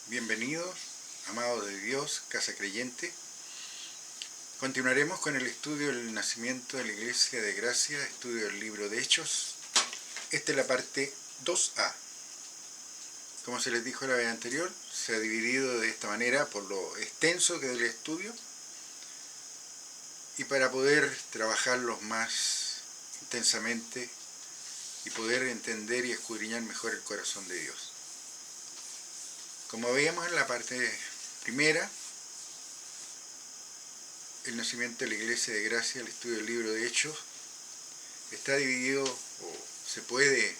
Bienvenidos, amados de Dios, Casa Creyente. Continuaremos con el estudio del nacimiento de la Iglesia de Gracia, estudio del libro de Hechos. Esta es la parte 2A. Como se les dijo la vez anterior, se ha dividido de esta manera por lo extenso que es el estudio y para poder trabajarlos más intensamente y poder entender y escudriñar mejor el corazón de Dios. Como veíamos en la parte primera, el nacimiento de la Iglesia de Gracia, el estudio del libro de Hechos, está dividido, o se puede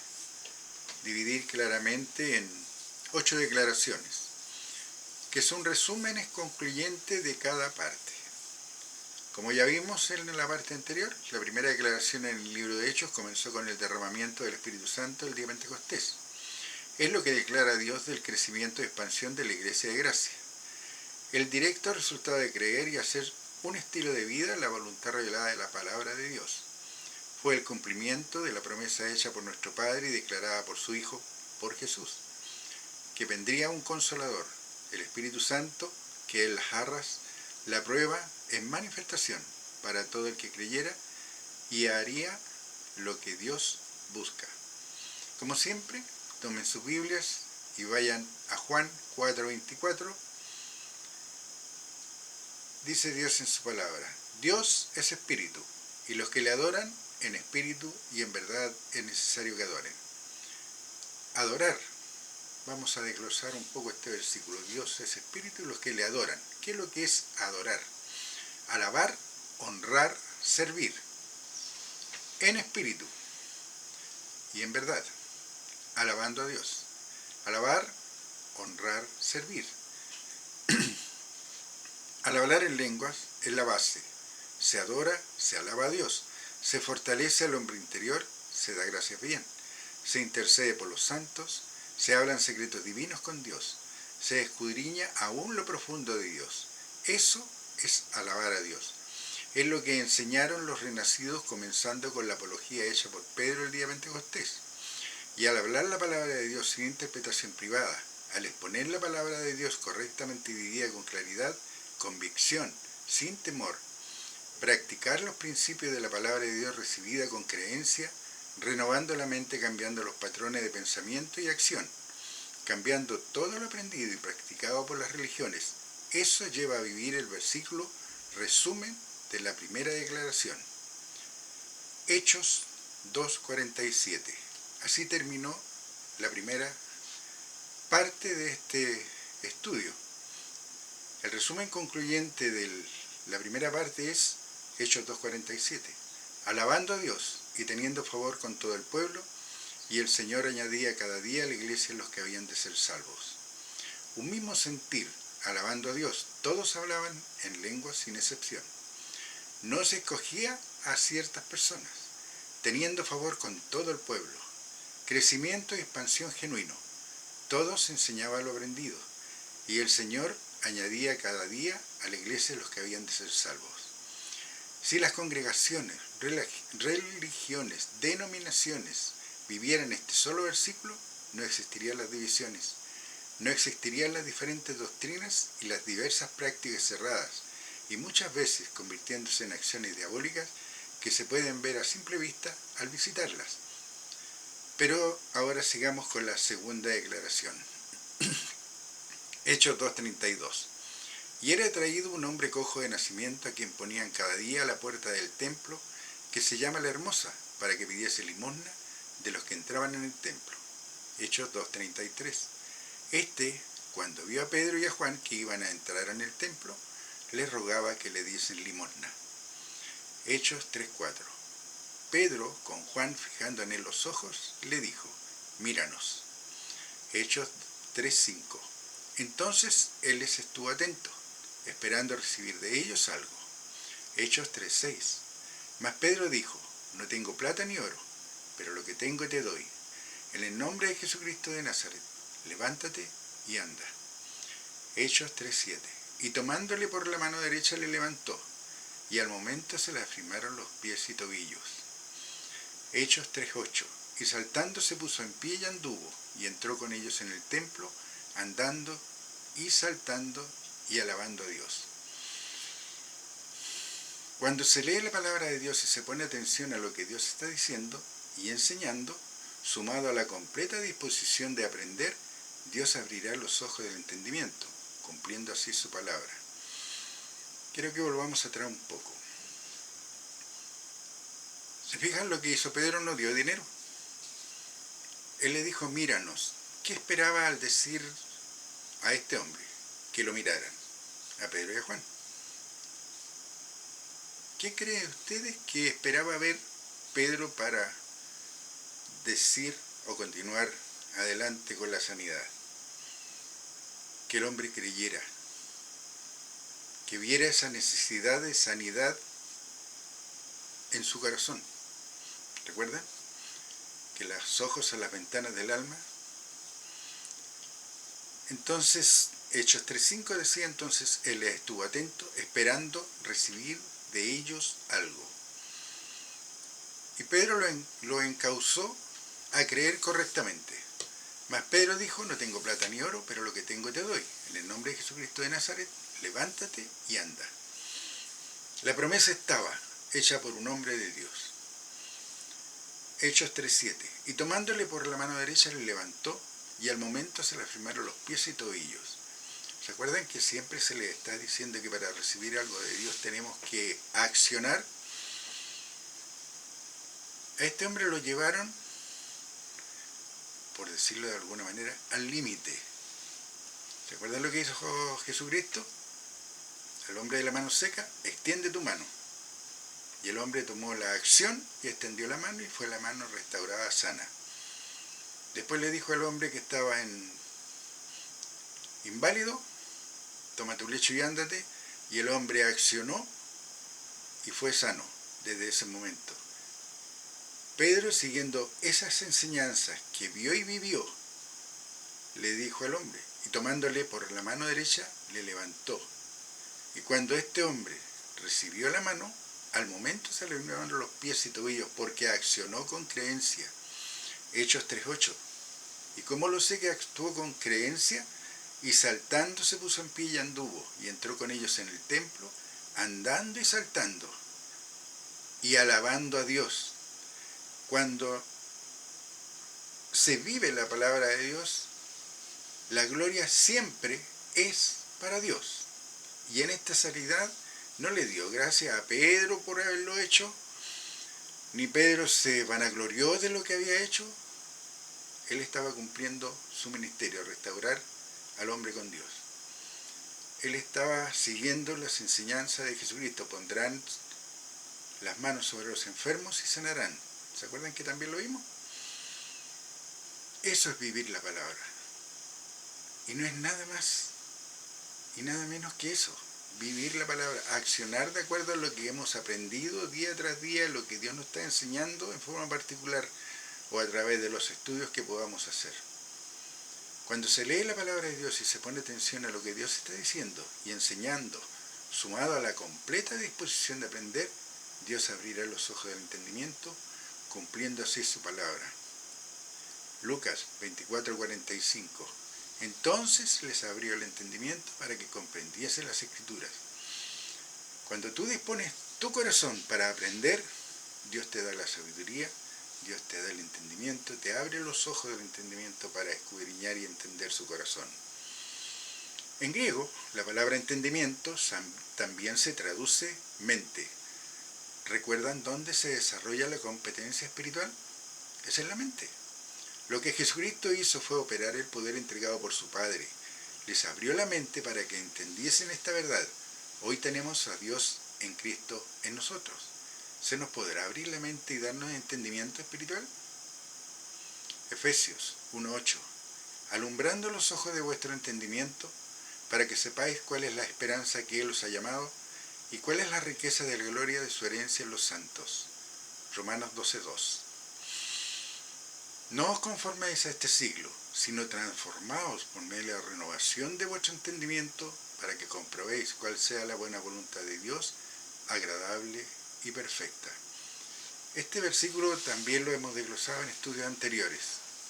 dividir claramente en 8 declaraciones, que son resúmenes concluyentes de cada parte. Como ya vimos en la parte anterior, la primera declaración en el libro de Hechos comenzó con el derramamiento del Espíritu Santo el día de Pentecostés. Es lo que declara Dios del crecimiento y expansión de la Iglesia de Gracia. El directo resultado de creer y hacer un estilo de vida la voluntad revelada de la palabra de Dios. Fue el cumplimiento de la promesa hecha por nuestro Padre y declarada por su Hijo, por Jesús, que vendría un Consolador, el Espíritu Santo, que en las arras la prueba en manifestación para todo el que creyera y haría lo que Dios busca. Como siempre, tomen sus Biblias y vayan a Juan 4:24. Dice Dios en su palabra: Dios es espíritu, y los que le adoran en espíritu y en verdad es necesario que adoren. Adorar. Vamos a desglosar un poco este versículo. Dios es espíritu y los que le adoran. ¿Qué es lo que es adorar? Alabar, honrar, servir. En espíritu y en verdad. Alabando a Dios. Alabar, honrar, servir. Al hablar en lenguas es la base. Se adora, se alaba a Dios. Se fortalece al hombre interior, se da gracias bien. Se intercede por los santos, se hablan secretos divinos con Dios. Se escudriña aún lo profundo de Dios. Eso es alabar a Dios. Es lo que enseñaron los renacidos comenzando con la apología hecha por Pedro el día de Pentecostés. Y al hablar la palabra de Dios sin interpretación privada, al exponer la palabra de Dios correctamente dividida con claridad, convicción, sin temor, practicar los principios de la palabra de Dios recibida con creencia, renovando la mente, cambiando los patrones de pensamiento y acción, cambiando todo lo aprendido y practicado por las religiones. Eso lleva a vivir el versículo resumen de la primera declaración. Hechos 2:47. Así terminó la primera parte de este estudio. El resumen concluyente de la primera parte es Hechos 2:47. Alabando a Dios y teniendo favor con todo el pueblo, y el Señor añadía cada día a la iglesia los que habían de ser salvos. Un mismo sentir, alabando a Dios. Todos hablaban en lenguas sin excepción. No se escogía a ciertas personas, teniendo favor con todo el pueblo. Crecimiento y expansión genuino. Todos enseñaban lo aprendido, y el Señor añadía cada día a la iglesia los que habían de ser salvos. Si las congregaciones, religiones, denominaciones vivieran este solo versículo, no existirían las divisiones, no existirían las diferentes doctrinas y las diversas prácticas cerradas, y muchas veces convirtiéndose en acciones diabólicas que se pueden ver a simple vista al visitarlas. Pero ahora sigamos con la segunda declaración. Hechos 2:32. Y era traído un hombre cojo de nacimiento a quien ponían cada día a la puerta del templo, que se llama La Hermosa, para que pidiese limosna de los que entraban en el templo. Hechos 2:33. Este, cuando vio a Pedro y a Juan que iban a entrar en el templo, les rogaba que le diesen limosna. Hechos 3:4. Pedro, con Juan fijando en él los ojos, le dijo: míranos. Hechos 3:5. Entonces él les estuvo atento, esperando recibir de ellos algo. Hechos 3:6. Mas Pedro dijo: no tengo plata ni oro, pero lo que tengo te doy. En el nombre de Jesucristo de Nazaret, levántate y anda. Hechos 3:7. Y tomándole por la mano derecha le levantó, y al momento se le afirmaron los pies y tobillos. Hechos 3:8. Y saltando se puso en pie y anduvo, y entró con ellos en el templo, andando y saltando y alabando a Dios. Cuando se lee la palabra de Dios y se pone atención a lo que Dios está diciendo y enseñando, sumado a la completa disposición de aprender, Dios abrirá los ojos del entendimiento, cumpliendo así su palabra. Quiero que volvamos atrás un poco. ¿Se fijan lo que hizo Pedro? No dio dinero. Él le dijo, míranos. ¿Qué esperaba al decir a este hombre que lo miraran? A Pedro y a Juan. ¿Qué creen ustedes que esperaba ver Pedro para decir o continuar adelante con la sanidad? Que el hombre creyera, que viera esa necesidad de sanidad en su corazón. ¿Recuerdan? Que los ojos son las ventanas del alma. Entonces, Hechos 3:5 decía, entonces él estuvo atento, esperando recibir de ellos algo. Y Pedro lo encauzó a creer correctamente. Mas Pedro dijo, no tengo plata ni oro, pero lo que tengo te doy. En el nombre de Jesucristo de Nazaret, levántate y anda. La promesa estaba hecha por un hombre de Dios. Hechos 3:7. Y tomándole por la mano derecha le levantó, y al momento se le afirmaron los pies y tobillos. ¿Se acuerdan que siempre se le está diciendo que para recibir algo de Dios tenemos que accionar? A este hombre lo llevaron, por decirlo de alguna manera, al límite. ¿Se acuerdan lo que hizo Jesucristo? Al hombre de la mano seca, extiende tu mano. Y el hombre tomó la acción y extendió la mano y fue la mano restaurada sana. Después le dijo al hombre que estaba inválido, toma tu lecho y ándate, y el hombre accionó y fue sano desde ese momento. Pedro, siguiendo esas enseñanzas que vio y vivió, le dijo al hombre, y tomándole por la mano derecha, le levantó. Y cuando este hombre recibió la mano, al momento se le levantaron los pies y tobillos, porque accionó con creencia. Hechos 3:8. ¿Y cómo lo sé que actuó con creencia? Y saltando se puso en pie y anduvo, y entró con ellos en el templo, andando y saltando, y alabando a Dios. Cuando se vive la palabra de Dios, la gloria siempre es para Dios. Y en esta sanidad no le dio gracias a Pedro por haberlo hecho, ni Pedro se vanaglorió de lo que había hecho. Él estaba cumpliendo su ministerio, restaurar al hombre con Dios. Él estaba siguiendo las enseñanzas de Jesucristo. Pondrán las manos sobre los enfermos y sanarán. ¿Se acuerdan que también lo vimos? Eso es vivir la palabra. Y no es nada más y nada menos que eso. Vivir la palabra, accionar de acuerdo a lo que hemos aprendido día tras día, lo que Dios nos está enseñando en forma particular o a través de los estudios que podamos hacer. Cuando se lee la palabra de Dios y se pone atención a lo que Dios está diciendo y enseñando, sumado a la completa disposición de aprender, Dios abrirá los ojos del entendimiento, cumpliendo así su palabra. Lucas 24:45. Entonces les abrió el entendimiento para que comprendiesen las Escrituras. Cuando tú dispones tu corazón para aprender, Dios te da la sabiduría, Dios te da el entendimiento, te abre los ojos del entendimiento para escudriñar y entender su corazón. En griego, la palabra entendimiento también se traduce mente. ¿Recuerdan dónde se desarrolla la competencia espiritual? Es en la mente. Lo que Jesucristo hizo fue operar el poder entregado por su Padre. Les abrió la mente para que entendiesen esta verdad. Hoy tenemos a Dios en Cristo en nosotros. ¿Se nos podrá abrir la mente y darnos entendimiento espiritual? Efesios 1:8. Alumbrando los ojos de vuestro entendimiento, para que sepáis cuál es la esperanza que Él os ha llamado y cuál es la riqueza de la gloria de su herencia en los santos. Romanos 12:2. No os conforméis a este siglo, sino transformaos por medio de la renovación de vuestro entendimiento, para que comprobéis cuál sea la buena voluntad de Dios, agradable y perfecta. Este versículo también lo hemos desglosado en estudios anteriores.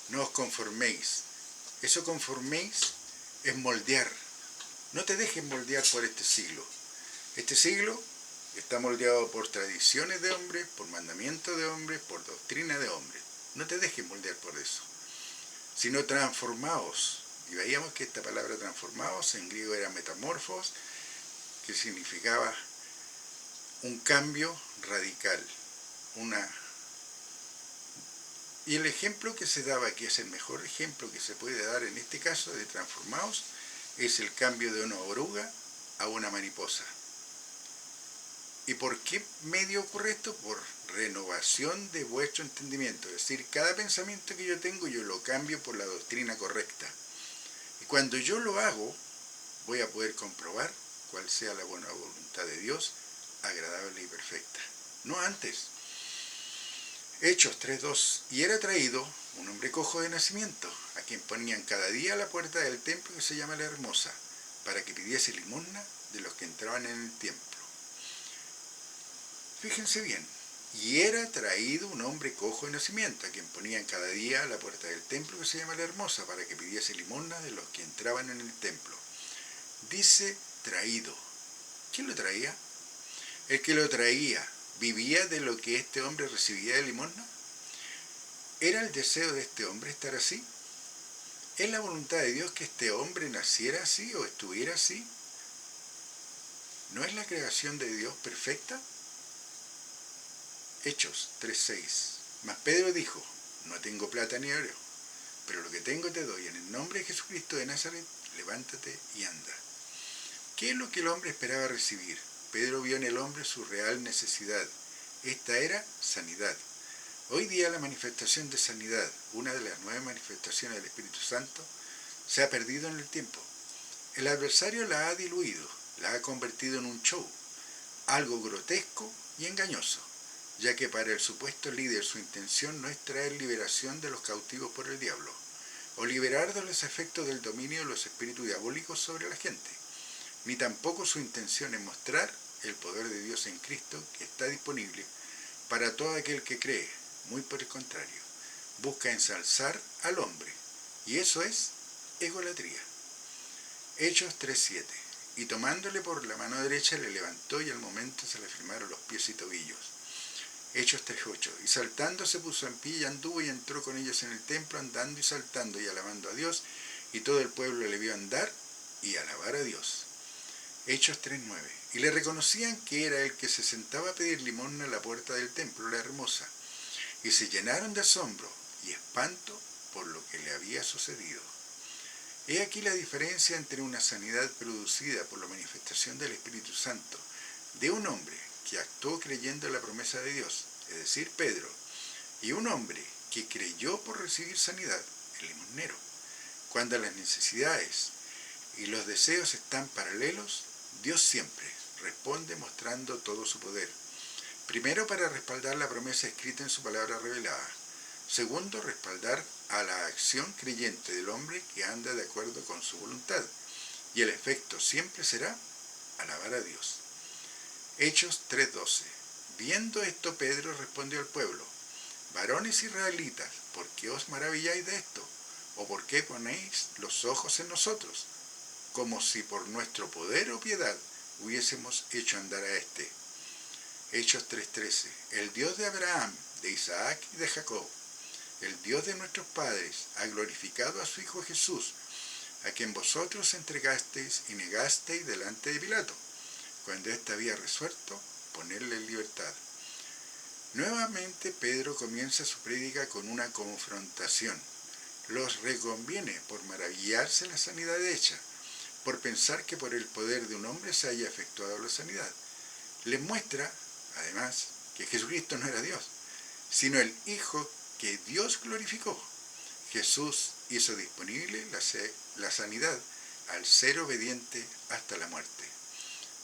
No os conforméis. Eso conforméis es moldear, No te dejes moldear por este siglo. Este siglo está moldeado por tradiciones de hombres, por mandamientos de hombres, por doctrina de hombres. No te dejes moldear por eso, sino transformaos. Y veíamos que esta palabra transformaos en griego era metamorfos, que significaba un cambio radical. Y el ejemplo que se daba, que es el mejor ejemplo que se puede dar en este caso de transformaos, es el cambio de una oruga a una mariposa. ¿Y por qué medio ocurre esto? Por renovación de vuestro entendimiento. Es decir, cada pensamiento que yo tengo, yo lo cambio por la doctrina correcta. Y cuando yo lo hago, voy a poder comprobar cuál sea la buena voluntad de Dios, agradable y perfecta. No antes. Hechos 3:2. Y era traído un hombre cojo de nacimiento, a quien ponían cada día a la puerta del templo que se llama La Hermosa, para que pidiese limosna de los que entraban en el templo. Fíjense bien, y era traído un hombre cojo de nacimiento, a quien ponían cada día a la puerta del templo que se llama La Hermosa, para que pidiese limosna de los que entraban en el templo. Dice traído. ¿Quién lo traía? El que lo traía, ¿vivía de lo que este hombre recibía de limosna? ¿Era el deseo de este hombre estar así? ¿Es la voluntad de Dios que este hombre naciera así o estuviera así? ¿No es la creación de Dios perfecta? Hechos 3:6. Mas Pedro dijo, no tengo plata ni oro, pero lo que tengo te doy. En el nombre de Jesucristo de Nazaret, levántate y anda. ¿Qué es lo que el hombre esperaba recibir? Pedro vio en el hombre su real necesidad. Esta era sanidad. Hoy día la manifestación de sanidad, una de las 9 manifestaciones del Espíritu Santo, se ha perdido en el tiempo. El adversario la ha diluido, la ha convertido en un show, algo grotesco y engañoso, ya que para el supuesto líder su intención no es traer liberación de los cautivos por el diablo, o liberar de los efectos del dominio de los espíritus diabólicos sobre la gente, ni tampoco su intención es mostrar el poder de Dios en Cristo que está disponible para todo aquel que cree. Muy por el contrario, busca ensalzar al hombre, y eso es egolatría. Hechos 3:7. Y tomándole por la mano derecha le levantó y al momento se le firmaron los pies y tobillos. Hechos 3:8. Y saltando se puso en pie y anduvo y entró con ellos en el templo, andando y saltando y alabando a Dios, y todo el pueblo le vio andar y alabar a Dios. Hechos 3:9. Y le reconocían que era el que se sentaba a pedir limosna a la puerta del templo, La Hermosa, y se llenaron de asombro y espanto por lo que le había sucedido. He aquí la diferencia entre una sanidad producida por la manifestación del Espíritu Santo de un hombre que actuó creyendo en la promesa de Dios, es decir, Pedro, y un hombre que creyó por recibir sanidad, el limosnero. Cuando las necesidades y los deseos están paralelos, Dios siempre responde mostrando todo su poder. Primero, para respaldar la promesa escrita en su palabra revelada. Segundo, respaldar a la acción creyente del hombre que anda de acuerdo con su voluntad. Y el efecto siempre será alabar a Dios. Hechos 3:12. Viendo esto, Pedro respondió al pueblo, varones israelitas, ¿por qué os maravilláis de esto? ¿O por qué ponéis los ojos en nosotros? Como si por nuestro poder o piedad hubiésemos hecho andar a éste. Hechos 3:13. El Dios de Abraham, de Isaac y de Jacob, el Dios de nuestros padres, ha glorificado a su Hijo Jesús, a quien vosotros entregasteis y negasteis delante de Pilato, cuando éste había resuelto ponerle en libertad. Nuevamente Pedro comienza su prédica con una confrontación. Los reconviene por maravillarse la sanidad hecha, por pensar que por el poder de un hombre se haya efectuado la sanidad. Les muestra, además, que Jesucristo no era Dios, sino el Hijo que Dios glorificó. Jesús hizo disponible la sanidad al ser obediente hasta la muerte.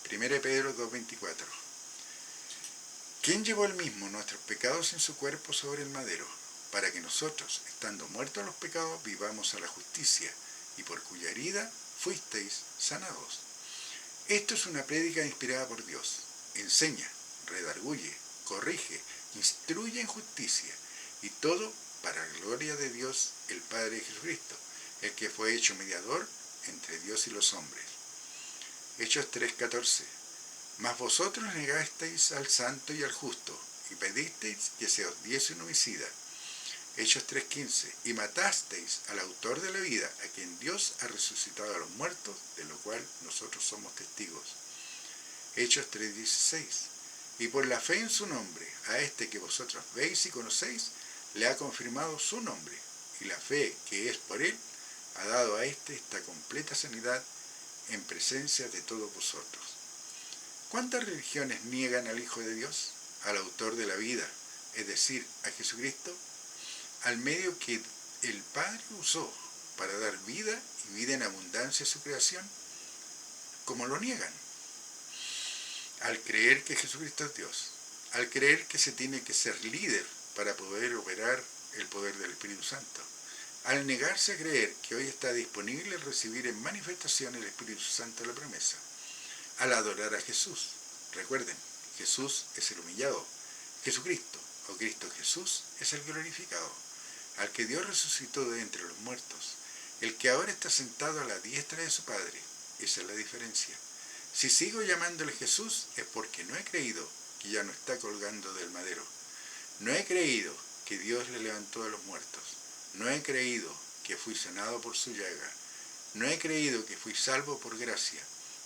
1 Pedro 2:24. ¿Quién llevó él mismo nuestros pecados en su cuerpo sobre el madero, para que nosotros, estando muertos a los pecados, vivamos a la justicia, y por cuya herida fuisteis sanados? Esto es una prédica inspirada por Dios. Enseña, redarguye, corrige, instruye en justicia, y todo para la gloria de Dios, el Padre de Jesucristo, el que fue hecho mediador entre Dios y los hombres. Hechos 3:14. Mas vosotros negasteis al santo y al justo, y pedisteis que se os diese un homicida. Hechos 3:15. Y matasteis al autor de la vida, a quien Dios ha resucitado a los muertos, de lo cual nosotros somos testigos. Hechos 3:16. Y por la fe en su nombre, a este que vosotros veis y conocéis, le ha confirmado su nombre, y la fe que es por él ha dado a este esta completa sanidad en presencia de todos vosotros. ¿Cuántas religiones niegan al Hijo de Dios, al autor de la vida, es decir, a Jesucristo, al medio que el Padre usó para dar vida y vida en abundancia a su creación? ¿Cómo lo niegan? Al creer que Jesucristo es Dios, al creer que se tiene que ser líder para poder operar el poder del Espíritu Santo, al negarse a creer que hoy está disponible recibir en manifestación el Espíritu Santo de la promesa, al adorar a Jesús. Recuerden, Jesús es el humillado, Jesucristo, o Cristo Jesús, es el glorificado, al que Dios resucitó de entre los muertos, el que ahora está sentado a la diestra de su Padre. Esa es la diferencia. Si sigo llamándole Jesús es porque no he creído que ya no está colgando del madero. No he creído que Dios le levantó de los muertos. No he creído que fui sanado por su llaga. No he creído que fui salvo por gracia.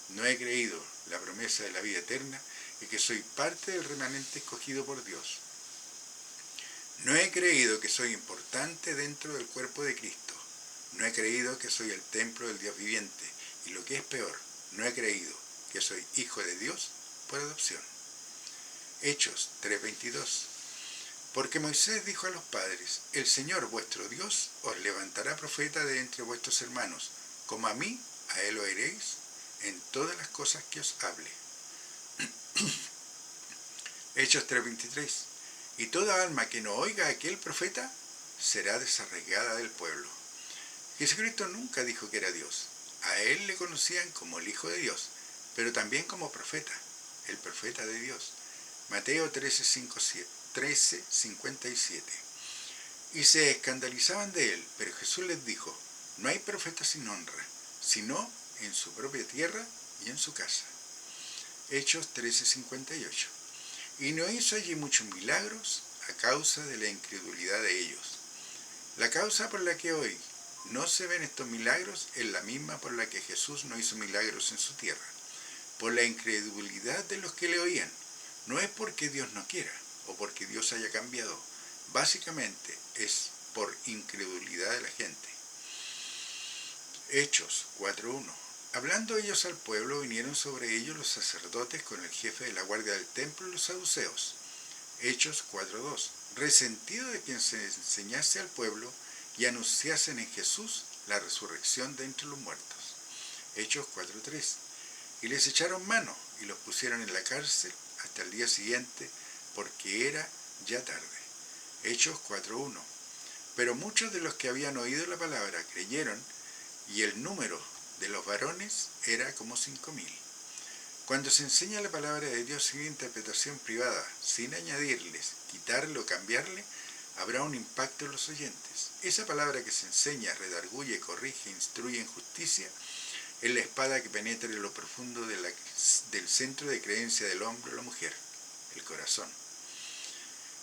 No he creído la promesa de la vida eterna y que soy parte del remanente escogido por Dios. No he creído que soy importante dentro del cuerpo de Cristo. No he creído que soy el templo del Dios viviente. Y lo que es peor, no he creído que soy hijo de Dios por adopción. Hechos 3:22. Porque Moisés dijo a los padres: el Señor vuestro Dios os levantará profeta de entre vuestros hermanos, como a mí, a él oiréis en todas las cosas que os hable. Hechos 3:23. Y toda alma que no oiga a aquel profeta será desarraigada del pueblo. Jesucristo nunca dijo que era Dios. A él le conocían como el Hijo de Dios, pero también como profeta, el profeta de Dios. Mateo 13:57. Y se escandalizaban de él, pero Jesús les dijo: no hay profeta sin honra, sino en su propia tierra y en su casa. Hechos 13:58. Y no hizo allí muchos milagros a causa de la incredulidad de ellos. La causa por la que hoy no se ven estos milagros es la misma por la que Jesús no hizo milagros en su tierra, por la incredulidad de los que le oían. No es porque Dios no quiera o porque Dios haya cambiado, básicamente es por incredulidad de la gente. Hechos 4:1. Hablando ellos al pueblo, vinieron sobre ellos los sacerdotes con el jefe de la guardia del templo y los saduceos. Hechos 4:2. Resentido de quien se enseñase al pueblo y anunciasen en Jesús la resurrección de entre los muertos. Hechos 4:3. Y les echaron mano y los pusieron en la cárcel hasta el día siguiente, porque era ya tarde. Hechos 4:1. Pero muchos de los que habían oído la palabra creyeron, y el número de los varones era como 5.000. Cuando se enseña la palabra de Dios sin interpretación privada, sin añadirles, quitarle o cambiarle, habrá un impacto en los oyentes. Esa palabra que se enseña, redarguye, corrige, instruye en justicia, es la espada que penetra en lo profundo del centro de creencia del hombre o la mujer, el corazón.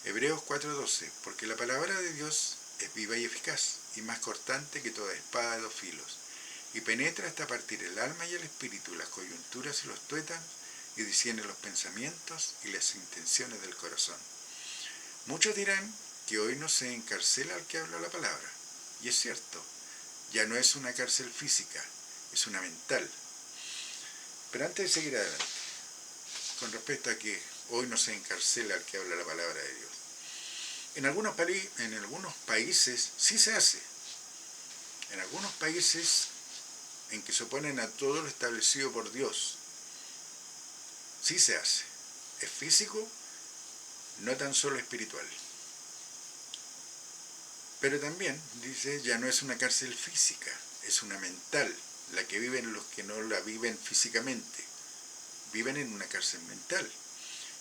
Hebreos 4:12. Porque la palabra de Dios es viva y eficaz, y más cortante que toda espada de 2 filos, y penetra hasta partir el alma y el espíritu, las coyunturas y los tuétanos, y discierne los pensamientos y las intenciones del corazón. Muchos dirán que hoy no se encarcela al que habla la palabra, y es cierto, ya no es una cárcel física, es una mental. Pero antes de seguir adelante, con respecto a que hoy no se encarcela al que habla la palabra de Dios, en algunos países sí se hace. En algunos países en que se oponen a todo lo establecido por Dios, sí se hace. Es físico, no tan solo espiritual. Pero también, dice, ya no es una cárcel física, es una mental, la que viven los que no la viven físicamente. Viven en una cárcel mental.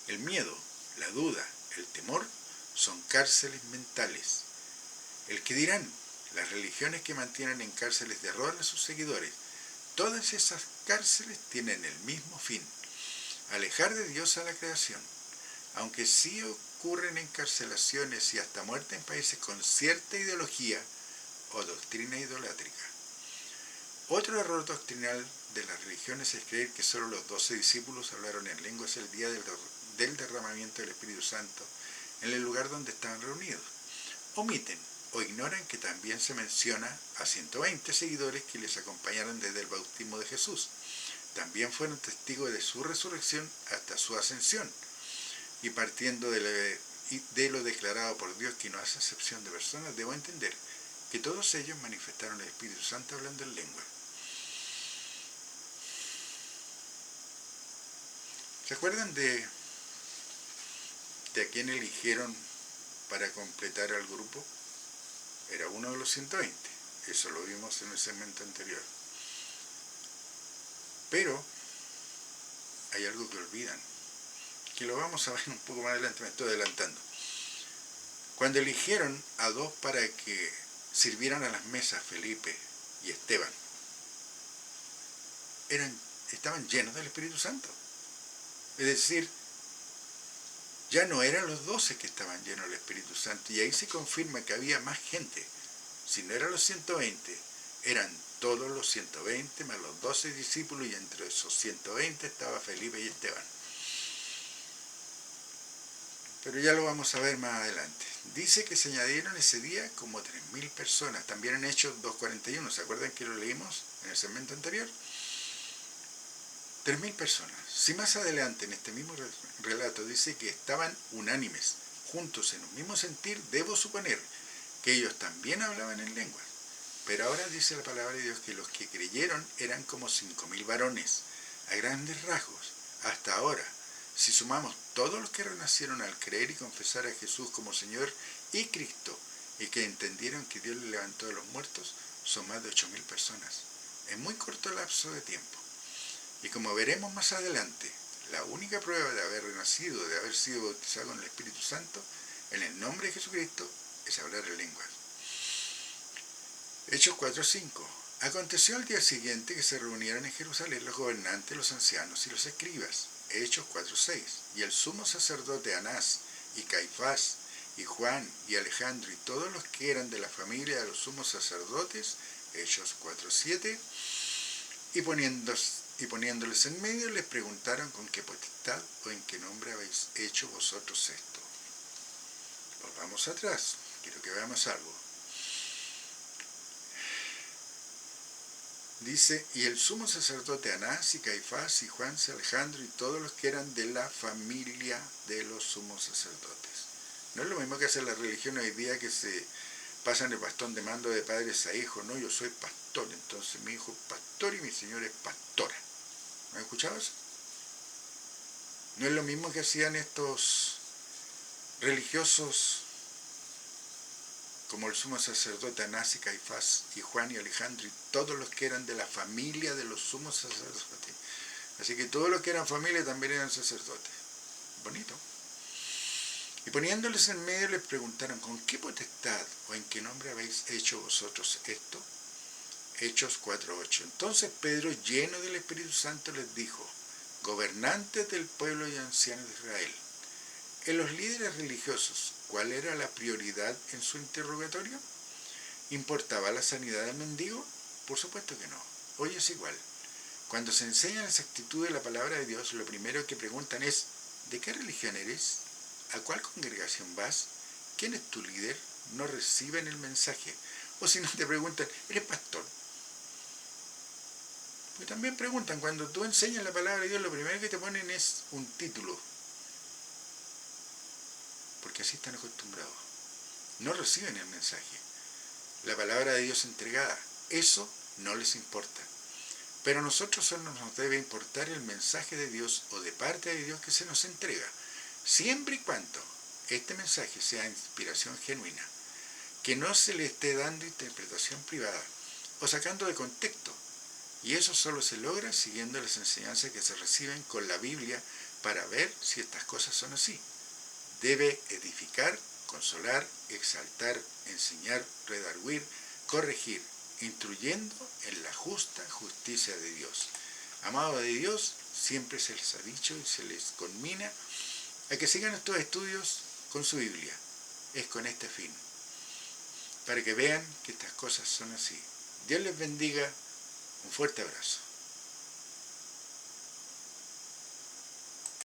El miedo, la duda, el temor son cárceles mentales. El que dirán, las religiones que mantienen en cárceles de error a sus seguidores todas esas cárceles tienen el mismo fin: alejar de Dios a la creación. Aunque sí ocurren encarcelaciones y hasta muerte en países con cierta ideología o doctrina idolátrica. Otro error doctrinal de las religiones es creer que solo los 12 discípulos hablaron en lenguas el día del derramamiento del Espíritu Santo en el lugar donde estaban reunidos. Omiten o ignoran que también se menciona a 120 seguidores que les acompañaron desde el bautismo de Jesús. También fueron testigos de su resurrección hasta su ascensión. Y partiendo de lo declarado por Dios, que no hace excepción de personas, debo entender que todos ellos manifestaron el Espíritu Santo hablando en lengua. ¿Se acuerdan de a quién eligieron para completar al grupo? Era uno de los 120. Eso lo vimos en el segmento anterior. Pero hay algo que olvidan, que lo vamos a ver un poco más adelante, me estoy adelantando. Cuando eligieron a 2 para que sirvieran a las mesas, Felipe y Esteban, estaban llenos del Espíritu Santo. Es decir, ya no eran los 12 que estaban llenos del Espíritu Santo, y ahí se confirma que había más gente. Si no eran los 120, eran todos los 120 más los 12 discípulos, y entre esos 120 estaba Felipe y Esteban. Pero ya lo vamos a ver más adelante. Dice que se añadieron ese día como 3.000 personas, también en Hechos 2:41, ¿se acuerdan que lo leímos en el segmento anterior? 3.000 personas. Si más adelante en este mismo relato dice que estaban unánimes, juntos en un mismo sentir, debo suponer que ellos también hablaban en lenguas. Pero ahora dice la palabra de Dios que los que creyeron eran como 5.000 varones, a grandes rasgos. Hasta ahora, si sumamos todos los que renacieron al creer y confesar a Jesús como Señor y Cristo, y que entendieron que Dios le levantó de los muertos, son más de 8.000 personas, en muy corto lapso de tiempo. Y como veremos más adelante, la única prueba de haber renacido, de haber sido bautizado con el Espíritu Santo, en el nombre de Jesucristo, es hablar en lenguas. Hechos 4:5. Aconteció al día siguiente que se reunieron en Jerusalén los gobernantes, los ancianos y los escribas. Hechos 4:6. Y el sumo sacerdote Anás y Caifás y Juan y Alejandro y todos los que eran de la familia de los sumos sacerdotes. Hechos 4:7. Y poniéndoles en medio, les preguntaron con qué potestad o en qué nombre habéis hecho vosotros esto. Volvamos atrás, quiero que veamos algo. Dice, y el sumo sacerdote Anás y Caifás y Juan y Alejandro y todos los que eran de la familia de los sumos sacerdotes. No es lo mismo que hace la religión hoy día, que se pasan el bastón de mando de padres a hijos. No, yo soy pastor, entonces mi hijo es pastor y mi señora es pastora. ¿No has escuchado eso? No es lo mismo que hacían estos religiosos como el sumo sacerdote Anás y Caifás y Juan y Alejandro y todos los que eran de la familia de los sumos sacerdotes. Así que todos los que eran familia también eran sacerdotes. Bonito. Y poniéndoles en medio les preguntaron, ¿con qué potestad o en qué nombre habéis hecho vosotros esto? Hechos 4:8. Entonces Pedro, lleno del Espíritu Santo, les dijo, gobernantes del pueblo y ancianos de Israel, en los líderes religiosos, ¿cuál era la prioridad en su interrogatorio? ¿Importaba la sanidad del mendigo? Por supuesto que no. Hoy es igual. Cuando se enseña la exactitud de la palabra de Dios, lo primero que preguntan es, ¿de qué religión eres? ¿A cuál congregación vas? ¿Quién es tu líder? No reciben el mensaje. O si no te preguntan, ¿eres pastor? Pues también preguntan, cuando tú enseñas la palabra de Dios, lo primero que te ponen es un título. Porque así están acostumbrados. No reciben el mensaje. La palabra de Dios entregada, eso no les importa. Pero a nosotros solo nos debe importar el mensaje de Dios o de parte de Dios que se nos entrega, siempre y cuando este mensaje sea inspiración genuina, que no se le esté dando interpretación privada o sacando de contexto. Y eso solo se logra siguiendo las enseñanzas que se reciben con la Biblia para ver si estas cosas son así. Debe edificar, consolar, exaltar, enseñar, redarguir, corregir instruyendo en la justa justicia de Dios. Amado de Dios, siempre se les ha dicho y se les conmina a que sigan estos estudios con su Biblia. Es con este fin, para que vean que estas cosas son así. Dios les bendiga. Un fuerte abrazo.